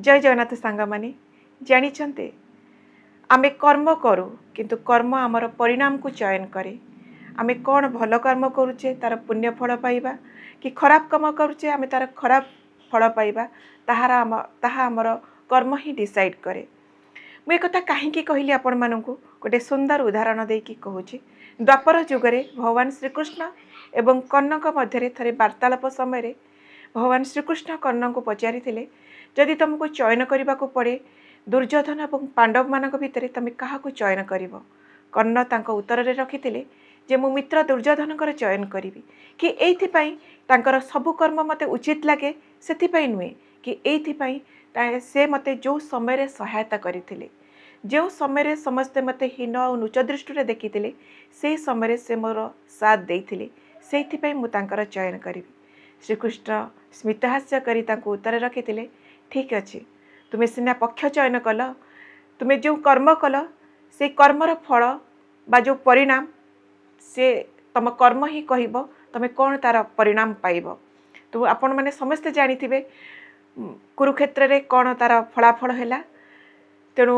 जय जगन्नाथ सांग माने जानिछन्ते आमे कर्म करूँ किंतु कर्म आमर परिणाम को चयन करे। आमे कौन भल कर्म करुचे तार पुण्य फल पाइबा कि खराब कर्म करुचे आमे तार खराब फल पाइबा ताहा आमर कर्म ही डिसाइड करे। मु एक कथा कहीं कहली आपण मानकु गोटे सुंदर उदाहरण देकी कहूची। द्वापर जुगरे भगवान श्रीकृष्ण एवं कर्णक मध्य थरे वार्तालाप समय भगवान श्रीकृष्ण कर्ण को पचारि जदि तुमको चयन करने को पड़े दुर्योधन और पांडव मानक भितर तुम क्या चयन कर। कर्ण तांको उत्तर रे रखिथिले जे मु मित्र दुर्योधन चयन करी कि एइथिपाई तांकर सबु कर्म मते उचित लगे से नुहे कि एइथिपाई से मते जो समय सहायता करथिले जो समय समस्ते मते हीन और नुच दृष्टि देखी से समय से मोर साथ देइथिले सेइथिपाई मु तांकर चयन करी। श्रीकृष्ण स्मितहास्य करी तांको उत्तर रखिथिले ठीक अच्छे तुम्हें सीना पक्ष चयन कल तुम्हें जो कर्म कल से कर्मर फल बा जो परिणाम से तुम कर्म ही कहब तुम्हें कौन तार परिणाम पाइब। तो आपण मैंने समस्ते जानी कुरुक्षेत्र रे कौन तार फलाफल है। तेणु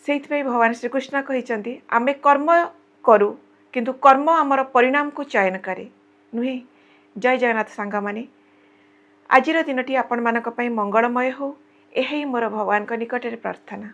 से भगवान श्रीकृष्ण कहते आमे कर्म करूँ किंतु कर्म आमर परिणाम को चयन करे नुहे। जय जगन्नाथ सांग माने आजिर दिनटी आपण मानक पई मंगलमय हो यही मोर भगवान निकट प्रार्थना।